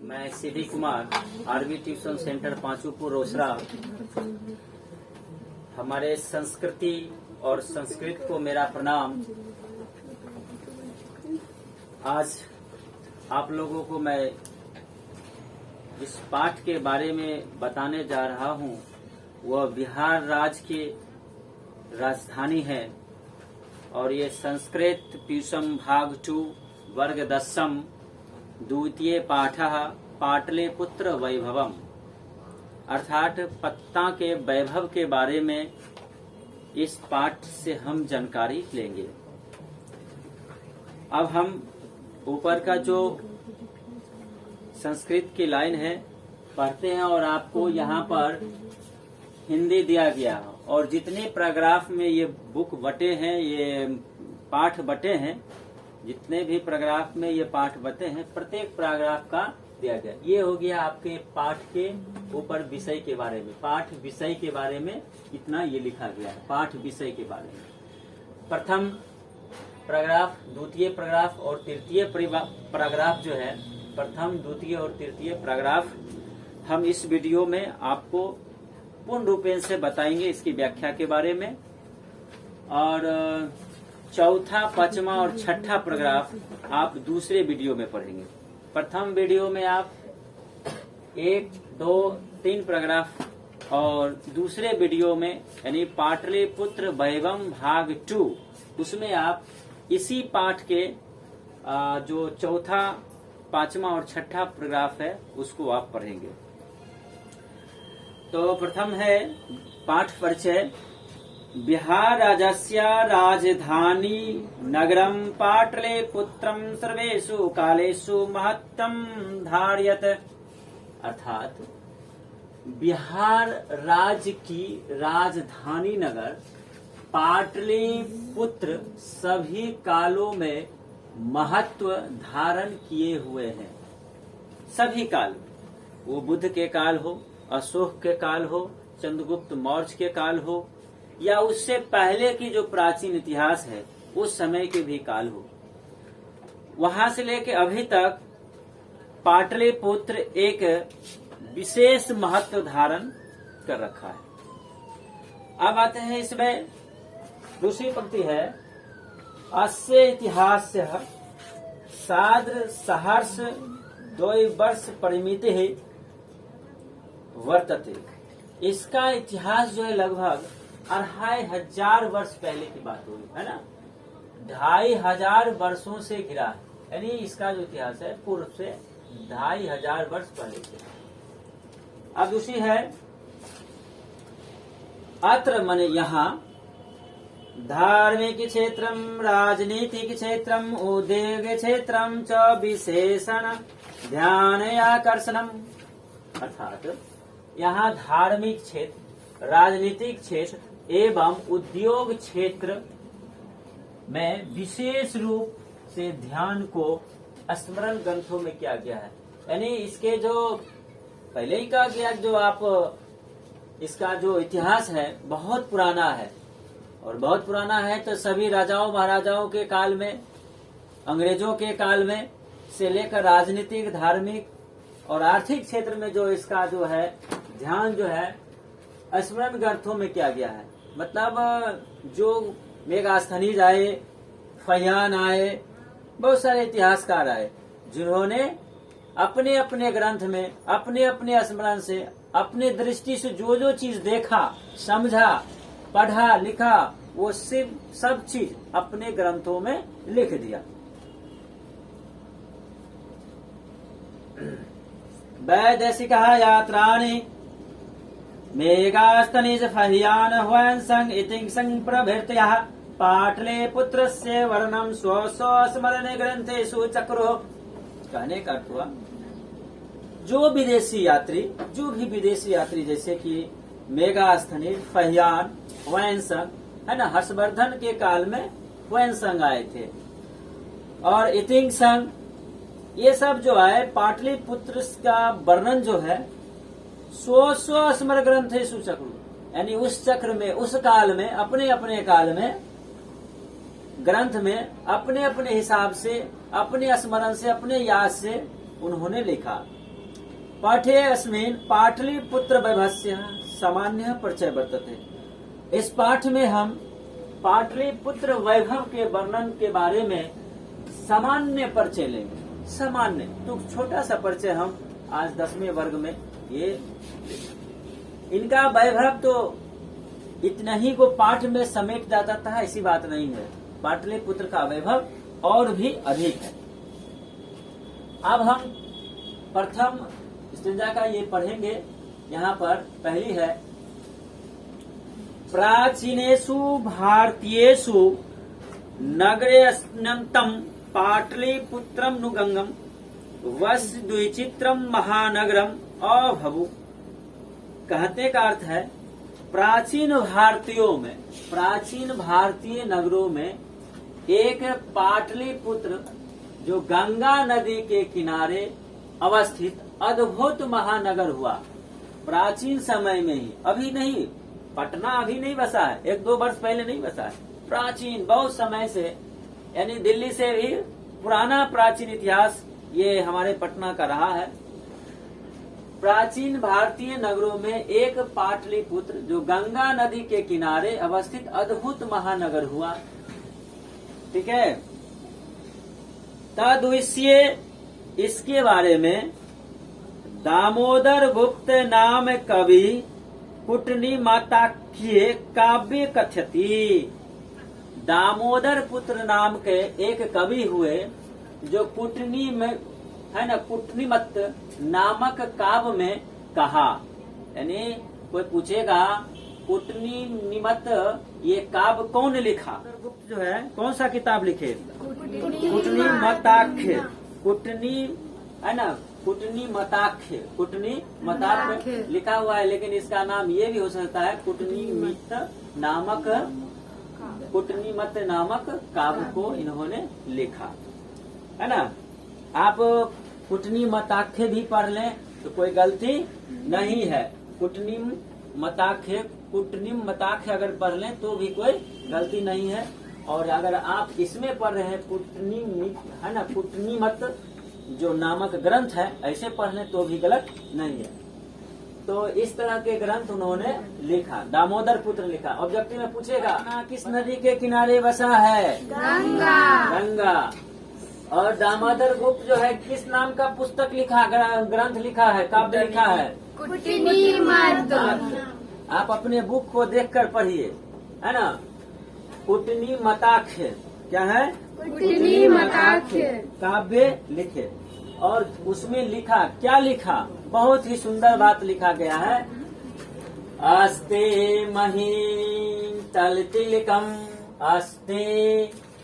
मैं Sidhi Kumar, RB tuition centre Panchupur Rosera. हमारे संस्कृति और संस्कृत को मेरा प्रणाम। आज आप लोगों को मैं जिस पाठ के बारे में बताने जा रहा हूं, वह बिहार राज्य की राजधानी है और ये संस्कृत ट्यूशन भाग 2 वर्ग 10 द्वितीय पाठः पाटलिपुत्र वैभवम, अर्थात पत्ता के वैभव के बारे में इस पाठ से हम जानकारी लेंगे। अब हम ऊपर का जो संस्कृत की लाइन है पढ़ते हैं और आपको यहाँ पर हिंदी दिया गया है और जितने पैराग्राफ में ये बुक बटे हैं, ये पाठ बटे हैं, जितने भी पैराग्राफ में ये पाठ बटे हैं, प्रत्येक पैराग्राफ का दिया गया। ये हो गया आपके पाठ के ऊपर विषय के बारे में, पाठ विषय के बारे में इतना ये लिखा गया है। पाठ विषय के बारे में प्रथम पैराग्राफ, द्वितीय पैराग्राफ और तृतीय पैराग्राफ जो है, प्रथम, द्वितीय और तृतीय पैराग्राफ हम इस वीडियो में आपको पूर्ण रूपेण से बताएंगे, इसकी व्याख्या के बारे में। और चौथा, पांचवा और छठा पैराग्राफ आप दूसरे वीडियो में पढ़ेंगे। प्रथम वीडियो में आप 1, 2, 3 पैराग्राफ और दूसरे वीडियो में यानी पाटलिपुत्र वैभवम भाग 2, उसमें आप इसी पाठ के जो चौथा, पांचवा और छठा पैराग्राफ है उसको आप पढ़ेंगे। तो प्रथम है पाठ परिचय। बिहार राज्यस्य राजधानी नगरम पाटलिपुत्रम सर्वेषु कालेषु महत्तम धारयत, अर्थात बिहार राज्य की राजधानी नगर पाटलिपुत्र सभी कालों में महत्व धारण किए हुए हैं। सभी काल, वो बुद्ध के काल हो, अशोक के काल हो, चंद्रगुप्त मौर्य के काल हो, या उससे पहले की जो प्राचीन इतिहास है उस समय के भी काल हो, वहां से लेके अभी तक पाटलिपुत्र एक विशेष महत्व धारण कर रखा है। अब आते हैं इसमें दूसरी पंक्ति है, अस्य इतिहास्य साद्र सहर्ष 2 वर्ष परिमिति वर्तते। इसका इतिहास जो है लगभग 2500 वर्ष पहले की बात हुई है ना, 2500 वर्षों से घिरा है, यानी इसका जो इतिहास है पूर्व से 2500 वर्ष पहले से। अब दूसरी है, अत्र माने यहाँ, धार्मिक क्षेत्रम राजनीतिक क्षेत्रम उद्योग क्षेत्रम च विशेषण ध्यान आकर्षणम, अर्थात यहाँ धार्मिक क्षेत्र, राजनीतिक क्षेत्र एवं उद्योग क्षेत्र में विशेष रूप से ध्यान को स्मरण ग्रंथों में किया गया है। यानी इसके जो पहले ही कहा गया, जो आप इसका जो इतिहास है बहुत पुराना है, और बहुत पुराना है तो सभी राजाओं महाराजाओं के काल में, अंग्रेजों के काल में से लेकर राजनीतिक, धार्मिक और आर्थिक क्षेत्र में जो इसका जो है ध्यान जो है स्मरण ग्रंथों में किया गया है। मतलब जो मेगास्थनीज आए, फहियान आए, बहुत सारे इतिहासकार आए, जिन्होंने अपने अपने ग्रंथ में अपने अपने स्मरण से, अपने दृष्टि से जो जो चीज देखा, समझा, पढ़ा, लिखा, वो सब चीज अपने ग्रंथों में लिख दिया। वैदेशिक यात्राणि मेघास्तनिज फहियान ह्वंसं इतिंसं प्रभृतयः पाटलिपुत्रस्य वर्णनं स्व स्मरण ग्रंथेषु चक्रुः। कहने का अर्थ हुआ, जो विदेशी यात्री, जो भी विदेशी यात्री, जैसे कि मेघास्थनिज, फहियान, ह्वंसं है ना, हर्षवर्धन के काल में ह्वंसं आए थे, और इतिंसं, ये सब जो है पाटलिपुत्र का वर्णन जो है स्व स्मरण ग्रंथेषु चक्रुः, यानी उस चक्र में, उस काल में, अपने अपने काल में ग्रंथ में अपने अपने हिसाब से, अपने स्मरण से, अपने याद से उन्होंने लिखा। पाठे अस्मिन् पाटलिपुत्र वैभवस्य सामान्य परिचय वर्तते। इस पाठ में हम पाटलिपुत्र वैभव के वर्णन के बारे में सामान्य परिचय लेंगे। सामान्य तो छोटा सा परिचय हम आज 10वें वर्ग में ये इनका वैभव तो इतना ही को पाठ में समेट जाता था, ऐसी बात नहीं है। पाटलिपुत्र का वैभव और भी अधिक है। अब हम प्रथम स्टेंजा का ये पढ़ेंगे। यहाँ पर पहली है, प्राचीनेषु भारतीयेषु नगरेऽस्यन्तं पाटलिपुत्रं नुगंगम वसुद्विचित्रम महानगरम अभवु। कहते का अर्थ है, प्राचीन भारतीयों में, प्राचीन भारतीय नगरों में एक पाटलिपुत्र जो गंगा नदी के किनारे अवस्थित अद्भुत महानगर हुआ। प्राचीन समय में ही, अभी नहीं, पटना अभी नहीं बसा है, 1-2 वर्ष पहले नहीं बसा है। प्राचीन बहुत समय से, यानी दिल्ली से भी पुराना प्राचीन इतिहास ये हमारे पटना का रहा है। प्राचीन भारतीय नगरों में एक पाटलिपुत्र जो गंगा नदी के किनारे अवस्थित अद्भुत महानगर हुआ। ठीक है। तद्विषये इसके बारे में दामोदर गुप्त नाम कवि कुटनीमताख्ये काव्य कथ्यति। दामोदर पुत्र नाम के एक कवि हुए जो कुटनी में है ना, कुटनीमत नामक काव्य में कहा। यानी कोई पूछेगा कुटनीमत ये काव्य कौन लिखा? गुप्त जो है कौन सा किताब लिखे? कुटनीमताख्य। कुटनी है ना, कुटनीमताख्य, कुटनीमताख्य लिखा हुआ है, लेकिन इसका नाम ये भी हो सकता है कुटनीमत नामक, कुटनीमत नामक काव्य को इन्होंने लिखा है ना। आप कुटनीमताख्य भी पढ़ लें तो कोई गलती नहीं है। कुटनीमताख्य, कुटनीमताख्य अगर पढ़ लें तो भी कोई गलती नहीं है। और अगर आप इसमें पढ़ रहे हैं है ना, कुटनीमत जो नामक ग्रंथ है, ऐसे पढ़ लें तो भी गलत नहीं है। तो इस तरह के ग्रंथ उन्होंने लिखा, दामोदर पुत्र लिखा। ऑब्जेक्टिव में पूछेगा किस नदी के किनारे बसा है? गंगा। गंगा। और दामोदर गुप्त जो है किस नाम का पुस्तक लिखा, ग्रंथ लिखा है, काव्य लिखा है? कुटनीमत। आप अपने बुक को देखकर पढ़िए, है ना। कुटनीमताख्य क्या है? कुटनीमताख्य काव्य लिखे। और उसमें लिखा, क्या लिखा? बहुत ही सुंदर बात लिखा गया है। अस्ते मही तलतिलकम, अस्ते,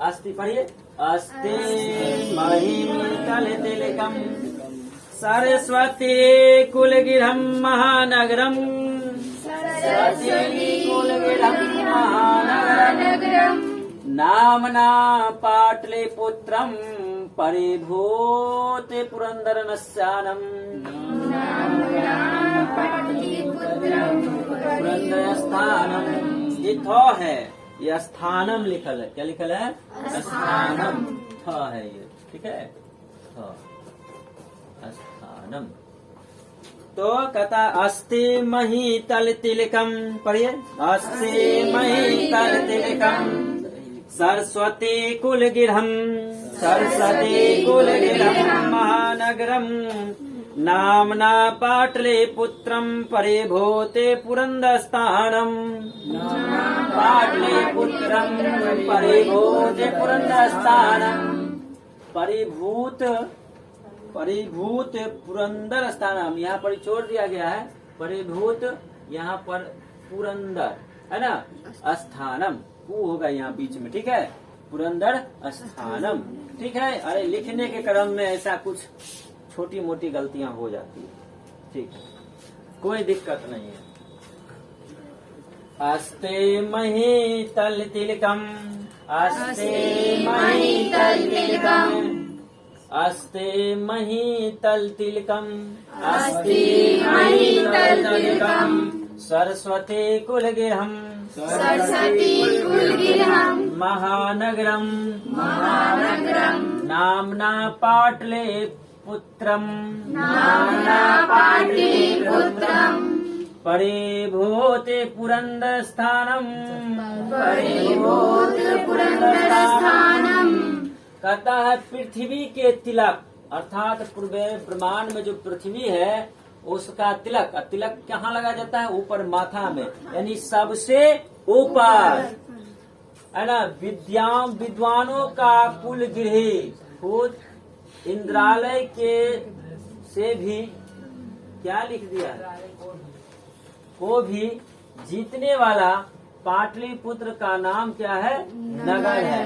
अस्ति पढ़िए, अस्ते महिम तलतिलकम सरस्वती कुलगिरहम महानगरम, सरस्वती कुलगिरहम महानगरम नामना पाटलिपुत्रम परिभूत पुरंदरनस्यानम। पुरंदर स्थानम ये थ है, ये स्थानम लिखल है। क्या लिखल है? स्थानम। थ है ये, ठीक है, थ स्थानम। तो कहता अस्ति मही तल तिलकम, पढ़िए, अस्ति मही तल तिलकम सरस्वती कुलगिरहम, सरस्वती कुलगिरहम महानगरम नामना पाटलिपुत्रम परिभूते पुरंदरस्थानम। पाटलिपुत्रम परिभूते पुरंदरस्थानम। परिभूत, परिभूत पुरंदर स्थानम, यहाँ पर छोड़ दिया गया है परिभूत, यहाँ पर पुरंदर है ना, स्थानम वो होगा यहाँ बीच में, ठीक है, पुरंदर स्थानम, ठीक है। अरे लिखने के क्रम में ऐसा कुछ छोटी मोटी गलतियां हो जाती है, ठीक है, कोई दिक्कत नहीं है। अस्ते मही तल तिलकम, अस्ते मही तल तिलकम, अस्ते मही तल तिलकम, अस्ते मही तल तिलकम सरस्वती कुलगिरहम, सरस्वती कुलगिरहम महानगरम, महानगरम नामना पाटलिपुत्रम पाटलिपुत्रम् परिभूते पुरन्दरस्थानम् कहता है पृथ्वी के तिलक, अर्थात पूरे ब्रह्मांड में जो पृथ्वी है उसका तिलक, तिलक कहाँ लगा जाता है? ऊपर माथा में, यानी सबसे ऊपर है ना। विद्वानों का कुल गृह, खुद इंद्रालय के से भी क्या लिख दिया, को भी जीतने वाला पाटलिपुत्र का नाम क्या है? नगर है।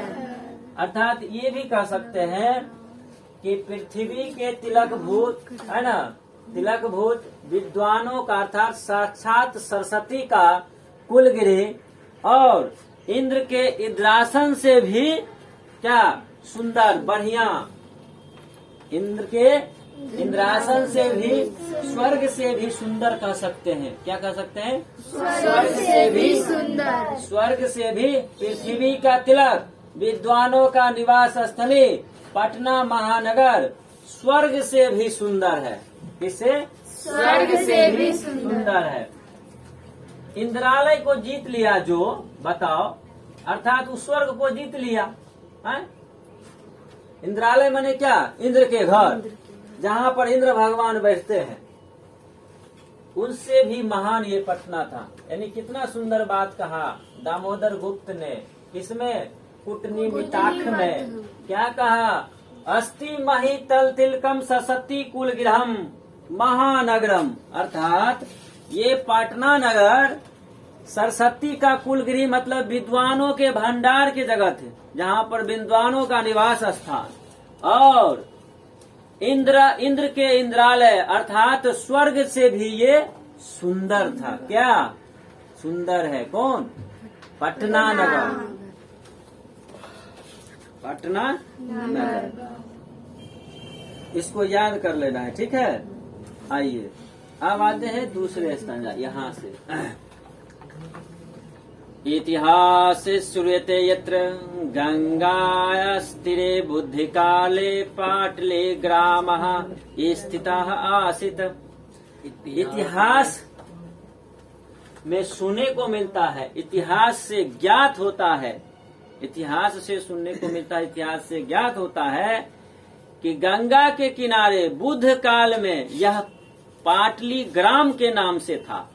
अर्थात ये भी कह सकते हैं कि पृथ्वी के तिलक भूत है ना, तिलक भूत विद्वानों का अर्थात साक्षात सरस्वती का कुल गृह और इंद्र के इंद्रासन से भी क्या सुंदर, बढ़िया, इंद्र के इंद्रासन से भी, स्वर्ग से भी सुंदर कह सकते हैं। क्या कह सकते हैं? स्वर्ग से भी सुंदर, स्वर्ग से भी पृथ्वी का तिलक, विद्वानों का निवास स्थली पटना महानगर स्वर्ग से भी सुंदर है। किससे? स्वर्ग से भी सुंदर है। इंद्रालय को जीत लिया जो, बताओ, अर्थात उस स्वर्ग को जीत लिया है। इंद्रालय माने क्या? इंद्र के घर, जहाँ पर इंद्र भगवान बैठते हैं, उनसे भी महान ये पटना था। यानी कितना सुंदर बात कहा दामोदर गुप्त ने, इसमें कुटनी मिताख में क्या कहा? अस्ति मही तल तिलकम सरस्वती कुल गृहम महानगरम, अर्थात ये पटना नगर सरस्वती का कुल गृह, मतलब विद्वानों के भंडार की जगह थे, जहाँ पर विद्वानों का निवास स्थान, और इंद्र के इंद्रालय अर्थात स्वर्ग से भी ये सुंदर था। क्या सुंदर है? कौन? पटना नगर, पटना नगर। इसको याद कर लेना है, ठीक है। आइए अब आते हैं दूसरे स्थान, यहाँ से इतिहास श्रूयते यत्र गंगायास्तीरे बुद्धिकाले पाटले ग्रामः स्थितः आसीत्। इतिहास में सुनने को मिलता है, इतिहास से ज्ञात होता है, इतिहास से सुनने को मिलता है, इतिहास से ज्ञात होता है कि गंगा के किनारे बुद्ध काल में यह पाटली ग्राम के नाम से था।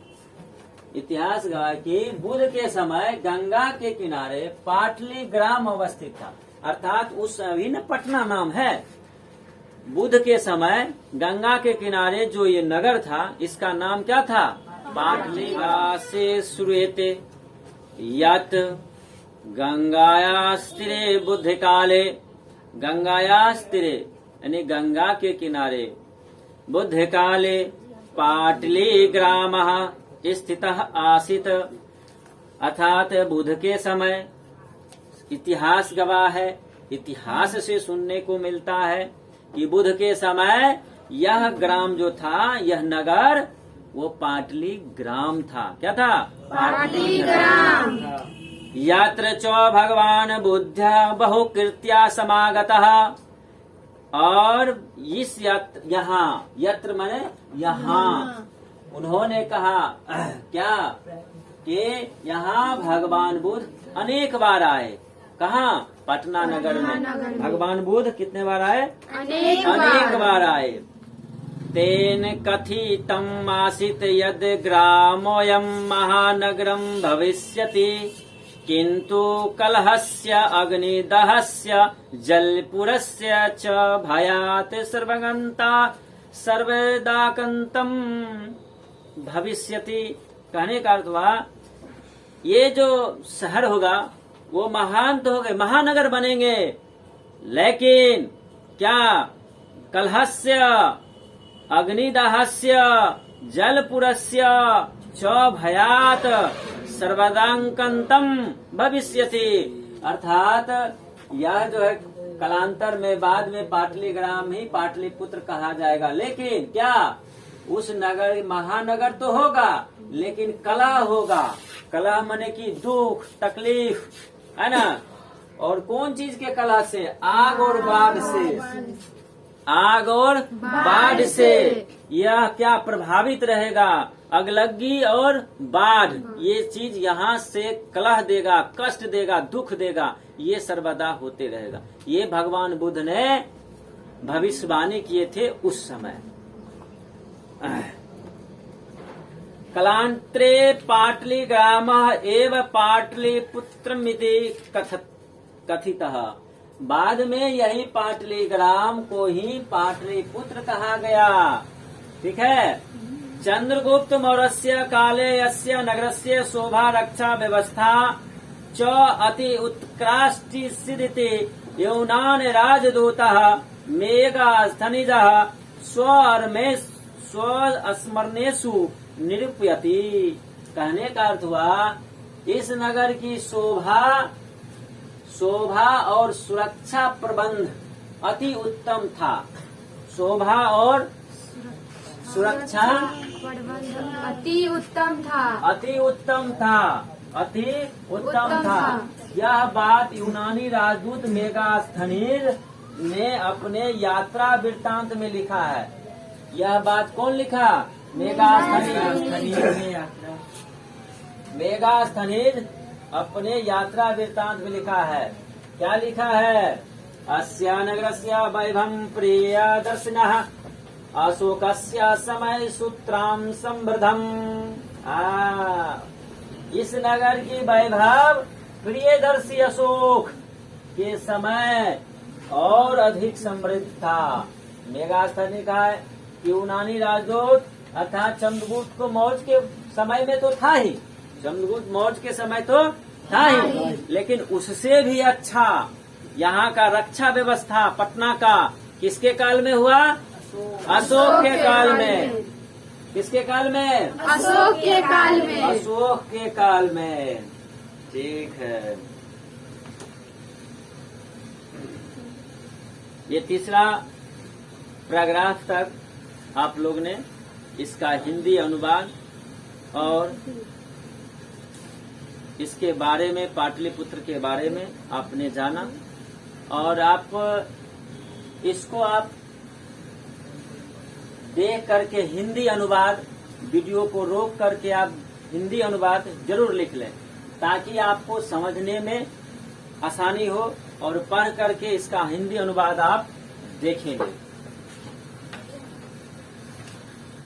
इतिहास गवाह कि बुद्ध के समय गंगा के किनारे पाटली ग्राम अवस्थित था, अर्थात उस अभी न पटना नाम है। बुद्ध के समय गंगा के किनारे जो ये नगर था, इसका नाम क्या था? पाटली। से श्रूयते यत् गंगायास्तीरे बुद्ध काले, गंगायास्तीरे यानी गंगा के किनारे, बुद्ध काले पाटली ग्रामः स्थितः आसीत्, अर्थात बुद्ध के समय, इतिहास गवाह है, इतिहास से सुनने को मिलता है कि बुद्ध के समय यह ग्राम जो था, यह नगर, वो पाटली ग्राम था। क्या था? पाटली ग्राम। यत्र च भगवान बुद्ध बहुकृत्या समागतः, और इस यहाँ, यत्र माने यहाँ, उन्होंने कहा क्या कि यहाँ भगवान बुद्ध अनेक बार आए। कहाँ? पटना नगर में भगवान बुद्ध कितने बार आए? अनेक बार आए। तेन कथितम् आसीत् यद् ग्रामोऽयं महानगरं भविष्यति, किन्तु कलहस्य अग्निदहस्य जलपुरस्य च भयात् सर्वदाकन्तम् भविष्यति। कहने का अर्थ हुआ, ये जो शहर होगा वो महान तो हो गए, महानगर बनेंगे, लेकिन क्या? कलहस्य अग्निदाहस्य जलपुरस्य च भयात सर्वदाकंतम भविष्यति, अर्थात यह जो है कलांतर में बाद में पाटली ग्राम ही पाटलिपुत्र कहा जाएगा, लेकिन क्या? उस नगर महानगर तो होगा, लेकिन कलह होगा। कलह माने कि दुख तकलीफ है ना। और कौन चीज के कलह से? आग और बाढ़ से। आग और बाढ़ से यह क्या प्रभावित रहेगा, अगलग्गी और बाढ़, ये चीज यहाँ से कलह देगा, कष्ट देगा, दुख देगा, ये सर्वदा होते रहेगा। ये भगवान बुद्ध ने भविष्यवाणी किए थे उस समय। कलांतरे पाटलिग्राम एव पाटलिपुत्रमिति कथितः, बाद में यही पाटलिग्राम को ही पाटलिपुत्र कहा गया। ठीक है। चंद्रगुप्त मौर्यस्य काले यस्य नगरस्य शोभा रक्षा व्यवस्था च अति उत्कृष्टि सिद्धिति यूनान राजदूतः मेघस्थनिजः स्वस्मरणेषु निरूपयति। कहने का अर्थ हुआ इस नगर की शोभा और सुरक्षा प्रबंध अति उत्तम था। शोभा और सुरक्षा अति उत्तम था। अति उत्तम था। अति उत्तम था। यह बात यूनानी राजदूत मेगास्थनीज ने अपने यात्रा वृत्तांत में लिखा है। यह बात कौन लिखा? मेगास्थनीज अपने यात्रा वृत्तांत में लिखा है। क्या लिखा है? अस्या नगरस्य वैभवं प्रियदर्शिनः अशोकस्य समय सूत्रां समृद्धम्। इस नगर की वैभव प्रियदर्शी अशोक के समय और अधिक समृद्ध था। मेगास्थनी का है कि यूनानी राजदूत अर्थात चंद्रगुप्त मौर्य के समय में तो था ही, चंद्रगुप्त मौर्य के समय तो था ही, लेकिन उससे भी अच्छा यहाँ का रक्षा व्यवस्था पटना का किसके काल में हुआ? अशोक के काल में। किसके काल में? अशोक के काल में। अशोक के काल में। ठीक है। ये तीसरा पैराग्राफ तक आप लोग ने इसका हिंदी अनुवाद और इसके बारे में, पाटलिपुत्र के बारे में आपने जाना, और आप इसको आप देख करके हिंदी अनुवाद, वीडियो को रोक करके आप हिंदी अनुवाद जरूर लिख लें ताकि आपको समझने में आसानी हो, और पढ़ करके इसका हिंदी अनुवाद आप देखेंगे।